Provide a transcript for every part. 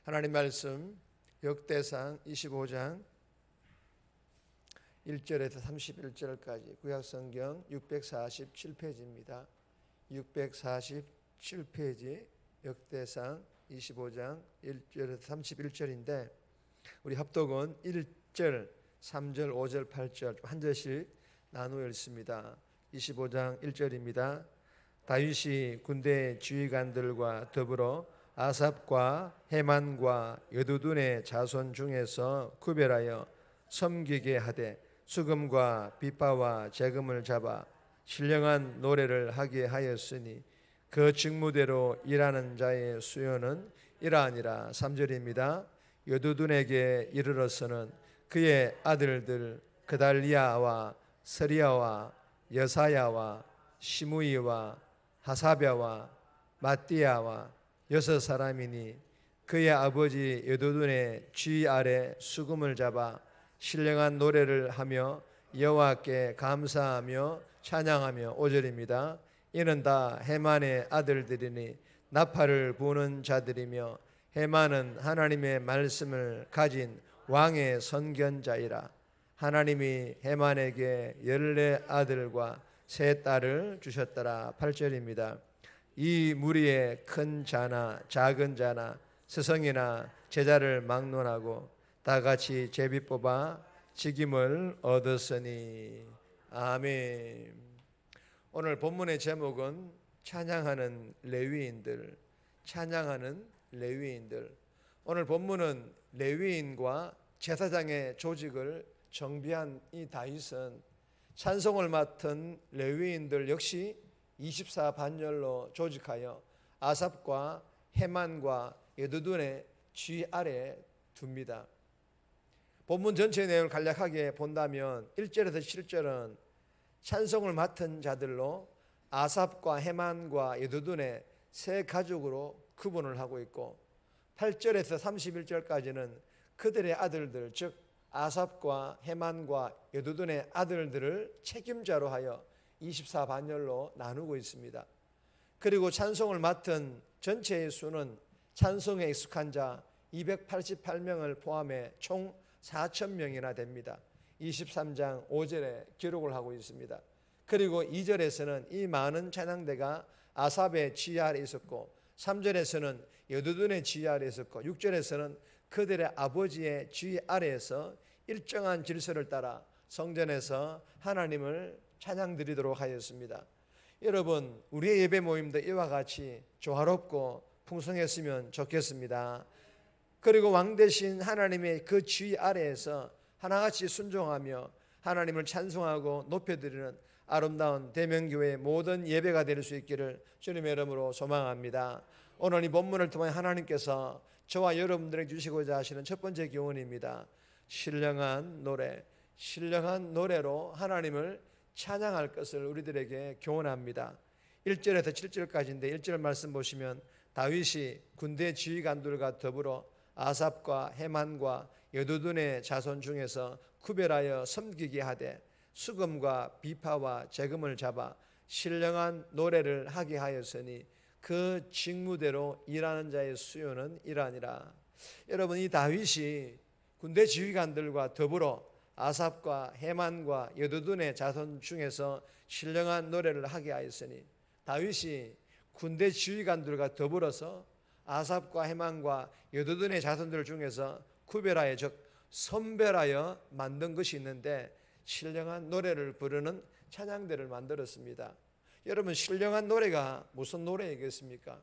하나님 말씀 역대상 25장 1절에서 31절까지 구약성경 647페이지입니다. 647페이지 역대상 25장 1절에서 31절인데 우리 합독은 1절, 3절, 5절, 8절 한 절씩 나누어 읽습니다. 25장 1절입니다. 다윗이 군대 지휘관들과 더불어 아삽과 헤만과 여두둔의 자손 중에서 구별하여 섬기게 하되 수금과 비파와 재금을 잡아 신령한 노래를 하게 하였으니 그 직무대로 일하는 자의 수요는 이러하니라. 3절입니다. 여두둔에게 이르러서는 그의 아들들 그달리아와 서리아와 여사야와 시므이와 하사랴와 마띠아와 6사람이니 그의 아버지 여두둔의 쥐 아래 수금을 잡아 신령한 노래를 하며 여호와께 감사하며 찬양하며 5절입니다. 이는 다 헤만의 아들들이니 나팔을 부는 자들이며 헤만은 하나님의 말씀을 가진 왕의 선견자이라. 하나님이 헤만에게 14아들과 3딸을 주셨더라. 8절입니다. 이 무리의 큰 자나 작은 자나 스승이나 제자를 막론하고 다 같이 제비 뽑아 직임을 얻었으니. 아멘. 오늘 본문의 제목은 찬양하는 레위인들, 찬양하는 레위인들. 오늘 본문은 레위인과 제사장의 조직을 정비한 이 다윗은 찬송을 맡은 레위인들 역시 24반열로 조직하여 아삽과 헤만과 여두둔의 쥐 아래 둡니다. 본문 전체 내용을 간략하게 본다면 1절에서 7절은 찬송을 맡은 자들로 아삽과 헤만과 여두둔의 세 가족으로 구분을 하고 있고 8절에서 31절까지는 그들의 아들들, 즉 아삽과 헤만과 여두둔의 아들들을 책임자로 하여 24반열로 나누고 있습니다. 그리고 찬송을 맡은 전체의 수는 찬송에 익숙한 자 288명을 포함해 총 4,000명이나 됩니다. 23장 5절에 기록을 하고 있습니다. 그리고 2절에서는 이 많은 찬양대가 아삽의 지휘 아래 있었고 3절에서는 여두둔의 지휘 아래 있었고 6절에서는 그들의 아버지의 지휘 아래에서 일정한 질서를 따라 성전에서 하나님을 찬양 드리도록 하였습니다. 여러분, 우리의 예배 모임도 이와 같이 조화롭고 풍성했으면 좋겠습니다. 그리고 왕 대신 하나님의 그 지휘 아래에서 하나같이 순종하며 하나님을 찬송하고 높여드리는 아름다운 대명교회의 모든 예배가 될 수 있기를 주님의 이름으로 소망합니다. 오늘 이 본문을 통해 하나님께서 저와 여러분들에게 주시고자 하시는 첫 번째 교훈입니다. 신령한 노래, 신령한 노래로 하나님을 찬양할 것을 우리들에게 교훈합니다. 1절에서 7절까지인데 1절 말씀 보시면 다윗이 군대 지휘관들과 더불어 아삽과 헤만과 여두둔의 자손 중에서 구별하여 섬기게 하되 수금과 비파와 재금을 잡아 신령한 노래를 하게 하였으니 그 직무대로 일하는 자의 수요는 이러하니라. 여러분, 이 다윗이 군대 지휘관들과 더불어 아삽과 헤만과 여두둔의 자손 중에서 신령한 노래를 하게 하였으니 다윗이 군대 지휘관들과 더불어서 아삽과 헤만과 여두둔의 자손들 중에서 구별하여 즉 선별하여 만든 것이 있는데 신령한 노래를 부르는 찬양대를 만들었습니다. 여러분, 신령한 노래가 무슨 노래이겠습니까?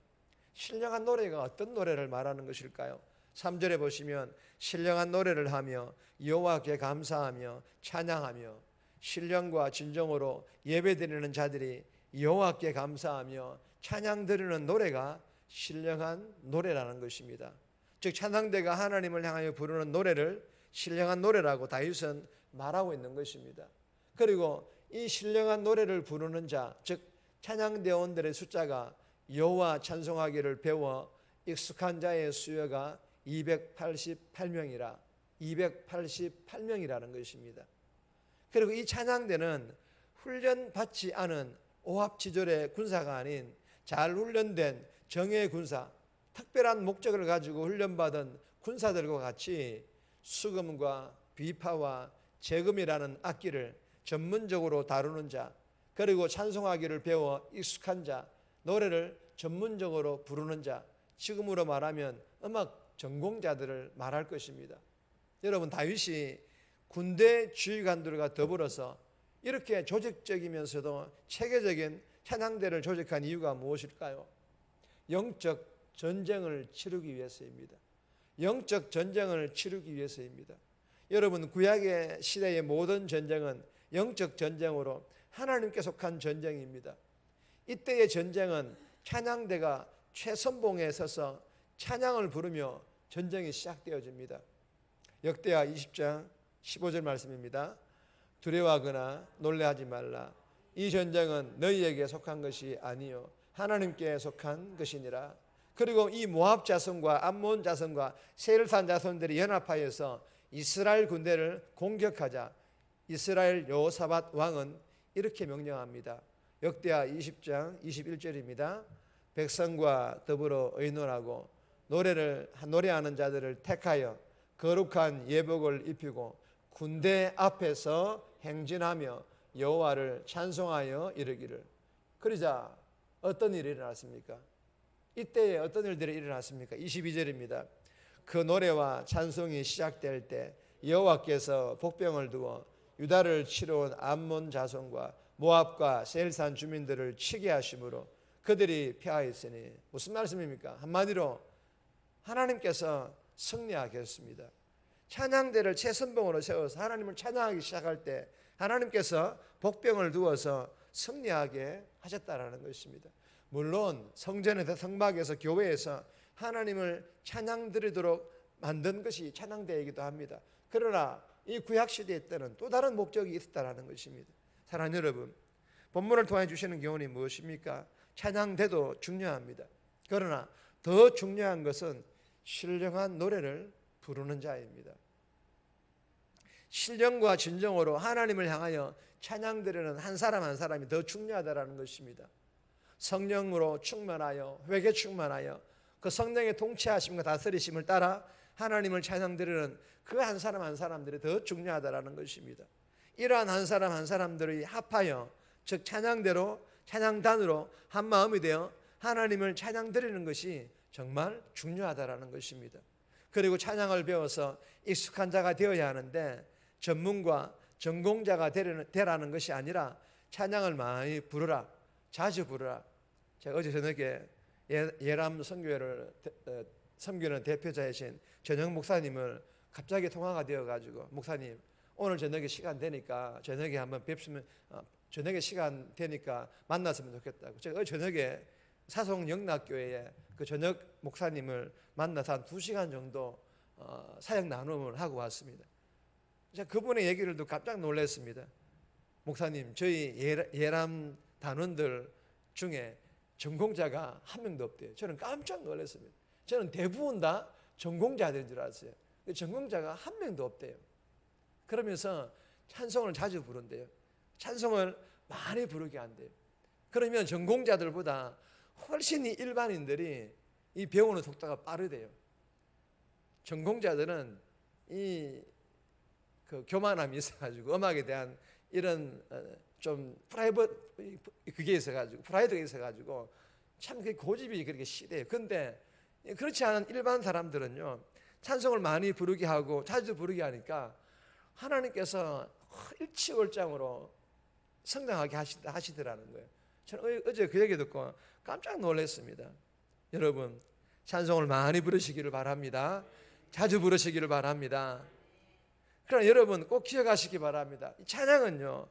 신령한 노래가 어떤 노래를 말하는 것일까요? 3절에 보시면 신령한 노래를 하며 여호와께 감사하며 찬양하며 신령과 진정으로 예배드리는 자들이 여호와께 감사하며 찬양드리는 노래가 신령한 노래라는 것입니다. 즉 찬양대가 하나님을 향하여 부르는 노래를 신령한 노래라고 다윗은 말하고 있는 것입니다. 그리고 이 신령한 노래를 부르는 자, 즉 찬양대원들의 숫자가 여호와 찬송하기를 배워 익숙한 자의 수요가 288명이라 288명이라는 것입니다. 그리고 이 찬양대는 훈련받지 않은 오합지졸의 군사가 아닌 잘 훈련된 정예 군사, 특별한 목적을 가지고 훈련받은 군사들과 같이 수금과 비파와 재금이라는 악기를 전문적으로 다루는 자, 그리고 찬송하기를 배워 익숙한 자, 노래를 전문적으로 부르는 자, 지금으로 말하면 음악 전공자들을 말할 것입니다. 여러분, 다윗이 군대 지휘관들과 더불어서 이렇게 조직적이면서도 체계적인 찬양대를 조직한 이유가 무엇일까요? 영적 전쟁을 치르기 위해서입니다. 영적 전쟁을 치르기 위해서입니다. 여러분, 구약의 시대의 모든 전쟁은 영적 전쟁으로 하나님께 속한 전쟁입니다. 이때의 전쟁은 찬양대가 최선봉에 서서 찬양을 부르며 전쟁이 시작되어집니다. 역대하 20장 15절 말씀입니다. 두려워하거나 놀라지 말라. 이 전쟁은 너희에게 속한 것이 아니요 하나님께 속한 것이니라. 그리고 이 모압 자손과 암몬 자손과 세일산 자손들이 연합하여서 이스라엘 군대를 공격하자 이스라엘 여호사밧 왕은 이렇게 명령합니다. 역대하 20장 21절입니다. 백성과 더불어 의논하고 노래하는 자들을 택하여 거룩한 예복을 입히고 군대 앞에서 행진하며 여호와를 찬송하여 이르기를. 그러자 어떤 일이 일어났습니까? 이때에 어떤 일들이 일어났습니까? 22절입니다. 그 노래와 찬송이 시작될 때 여호와께서 복병을 두어 유다를 치러 온 암몬 자손과 모압과 세일산 주민들을 치게 하심으로 그들이 패하였으니. 무슨 말씀입니까? 한마디로 하나님께서 승리하게 했습니다. 찬양대를 최선봉으로 세워서 하나님을 찬양하기 시작할 때 하나님께서 복병을 두어서 승리하게 하셨다라는 것입니다. 물론 성전에서, 성막에서, 교회에서 하나님을 찬양 드리도록 만든 것이 찬양대이기도 합니다. 그러나 이 구약시대 때는 또 다른 목적이 있었다는 것입니다. 사랑하는 여러분, 본문을 통해 주시는 교훈이 무엇입니까? 찬양대도 중요합니다. 그러나 더 중요한 것은 신령한 노래를 부르는 자입니다. 신령과 진정으로 하나님을 향하여 찬양 드리는 한 사람 한 사람이 더 중요하다는 것입니다. 성령으로 충만하여, 회개 충만하여 그 성령의 통치하심과 다스리심을 따라 하나님을 찬양 드리는 그 한 사람 한 사람들이 더 중요하다는 것입니다. 이러한 한 사람 한 사람들이 합하여, 즉 찬양대로, 찬양단으로 한 마음이 되어 하나님을 찬양 드리는 것이 정말 중요하다는 것입니다. 그리고 찬양을 배워서 익숙한 자가 되어야 하는데 전문가, 전공자가 되라는 것이 아니라 찬양을 많이 부르라, 자주 부르라. 제가 어제 저녁에 예람 선교회를 섬기는 대표자이신 전영 목사님을 갑자기 통화가 되어가지고, 목사님 오늘 저녁에 시간 되니까 저녁에 한번 뵙으면, 저녁에 시간 되니까 만났으면 좋겠다고. 제가 어제 저녁에 사송 영락교회에 그 저녁 목사님을 만나서 한 2시간 정도 사역 나눔을 하고 왔습니다. 제가 그분의 얘기를 듣고 깜짝 놀랐습니다. 목사님, 저희 예람 단원들 중에 전공자가 한 명도 없대요. 저는 깜짝 놀랐습니다. 저는 대부분 다 전공자들인 줄 알았어요. 전공자가 한 명도 없대요. 그러면서 찬송을 자주 부른대요. 찬송을 많이 부르게 한대요. 그러면 전공자들보다 훨씬 이 일반인들이 이 배우는 속도가 빠르대요. 전공자들은 이 그 교만함이 있어가지고 음악에 대한 이런 좀 그게 있어가지고 프라이드가 있어가지고 참 그 고집이 그렇게 시대요. 근데 그렇지 않은 일반 사람들은요, 찬송을 많이 부르게 하고 자주 부르게 하니까 하나님께서 일치월장으로 성장하게 하시더라는 거예요. 저는 어제 그 얘기 듣고 깜짝 놀랐습니다. 여러분, 찬송을 많이 부르시기를 바랍니다. 자주 부르시기를 바랍니다. 그러나 여러분 꼭 기억하시기 바랍니다. 이 찬양은요,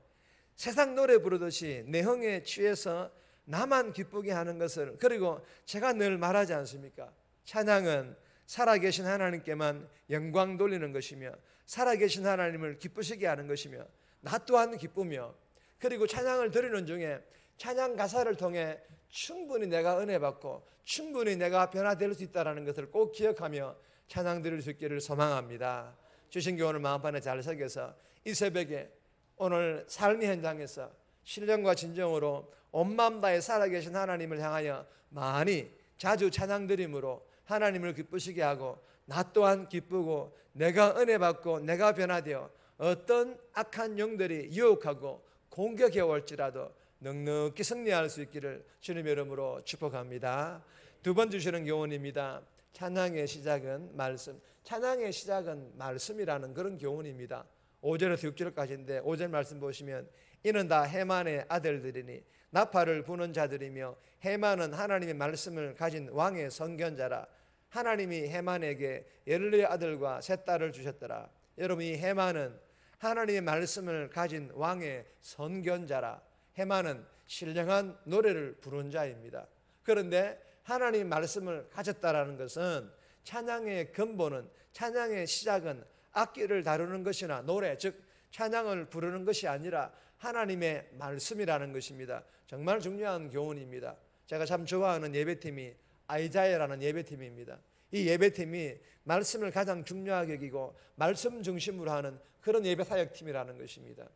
세상 노래 부르듯이 내 흥에 취해서 나만 기쁘게 하는 것을, 그리고 제가 늘 말하지 않습니까? 찬양은 살아계신 하나님께만 영광 돌리는 것이며 살아계신 하나님을 기쁘시게 하는 것이며 나 또한 기쁘며, 그리고 찬양을 드리는 중에 찬양 가사를 통해 충분히 내가 은혜 받고 충분히 내가 변화될 수 있다는 것을 꼭 기억하며 찬양 드릴 수 있기를 소망합니다. 주신 교훈을 마음판에 잘 새겨서 이 새벽에 오늘 삶의 현장에서 신령과 진정으로 온 마음 다해 살아계신 하나님을 향하여 많이 자주 찬양 드림으로 하나님을 기쁘시게 하고 나 또한 기쁘고 내가 은혜 받고 내가 변화되어 어떤 악한 영들이 유혹하고 공격해 올지라도 넉넉히 승리할 수 있기를 주님의 이름으로 축복합니다. 두 번 주시는 교훈입니다. 찬양의 시작은 말씀. 찬양의 시작은 말씀이라는 그런 교훈입니다. 5절에서 6절까지인데 5절 말씀 보시면 이는 다 해만의 아들들이니 나팔을 부는 자들이며 해만은 하나님의 말씀을 가진 왕의 선견자라. 하나님이 해만에게 열의 아들과 세 딸을 주셨더라. 여러분, 이 해만은 하나님의 말씀을 가진 왕의 선견자라. 해만은 신령한 노래를 부른 자입니다. 그런데 하나님의 말씀을 가졌다라는 것은 찬양의 근본은, 찬양의 시작은 악기를 다루는 것이나 노래, 즉 찬양을 부르는 것이 아니라 하나님의 말씀이라는 것입니다. 정말 중요한 교훈입니다. 제가 참 좋아하는 예배팀이 아이자야라는 예배팀입니다. 이 예배팀이 말씀을 가장 중요하게 여기고 말씀 중심으로 하는 그런 예배사역팀이라는 것입니다.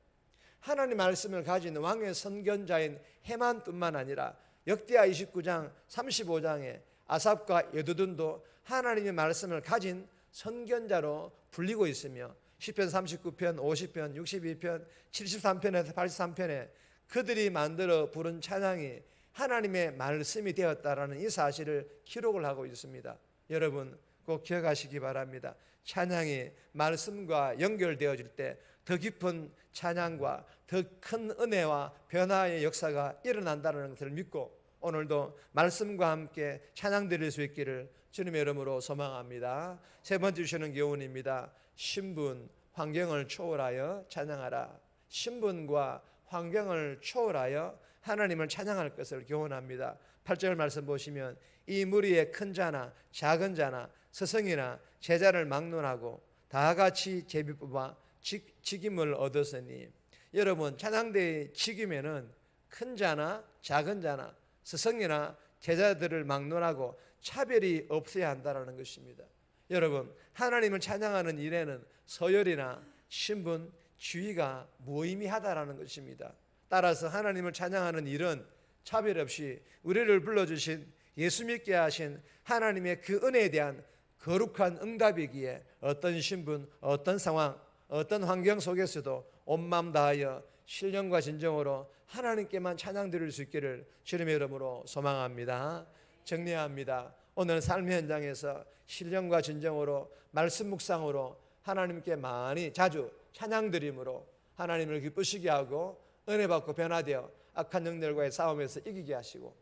하나님 말씀을 가진 왕의 선견자인 해만뿐만 아니라 역대하 29장 35장에 아삽과 여두둔도 하나님의 말씀을 가진 선견자로 불리고 있으며 시편 39편, 50편, 62편, 73편에서 83편에 그들이 만들어 부른 찬양이 하나님의 말씀이 되었다라는 이 사실을 기록을 하고 있습니다. 여러분 꼭 기억하시기 바랍니다. 찬양이 말씀과 연결되어질 때 더 깊은 찬양과 더 큰 은혜와 변화의 역사가 일어난다는 것을 믿고 오늘도 말씀과 함께 찬양 드릴 수 있기를 주님의 이름으로 소망합니다. 세 번째 주시는 교훈입니다. 신분, 환경을 초월하여 찬양하라. 신분과 환경을 초월하여 하나님을 찬양할 것을 교훈합니다. 8절 말씀 보시면 이 무리의 큰 자나 작은 자나 스승이나 제자를 막론하고 다 같이 제비 뽑아 직임을 얻었으니. 여러분, 찬양대의 직임에는 큰 자나 작은 자나 스승이나 제자들을 막론하고 차별이 없어야 한다는 것입니다. 여러분, 하나님을 찬양하는 일에는 서열이나 신분, 지위가 무의미하다라는 것입니다. 따라서 하나님을 찬양하는 일은 차별 없이 우리를 불러주신 예수 믿게 하신 하나님의 그 은혜에 대한 거룩한 응답이기에 어떤 신분, 어떤 상황, 어떤 환경 속에서도 온 마음 다하여 신령과 진정으로 하나님께만 찬양 드릴 수 있기를 주님의 이름으로 소망합니다. 정리합니다. 오늘 삶의 현장에서 신령과 진정으로 말씀 묵상으로 하나님께 많이 자주 찬양 드림으로 하나님을 기쁘시게 하고 은혜 받고 변화되어 악한 영들과의 싸움에서 이기게 하시고,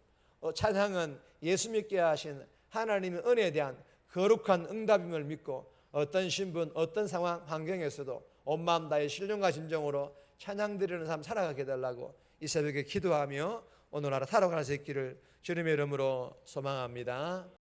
찬양은 예수 믿게 하신 하나님의 은혜에 대한 거룩한 응답임을 믿고 어떤 신분, 어떤 상황, 환경에서도 온 마음 다해 신령과 진정으로 찬양 드리는 삶 살아가게 해달라고 이 새벽에 기도하며 오늘 하루 살아갈 수 있기를 주님의 이름으로 소망합니다.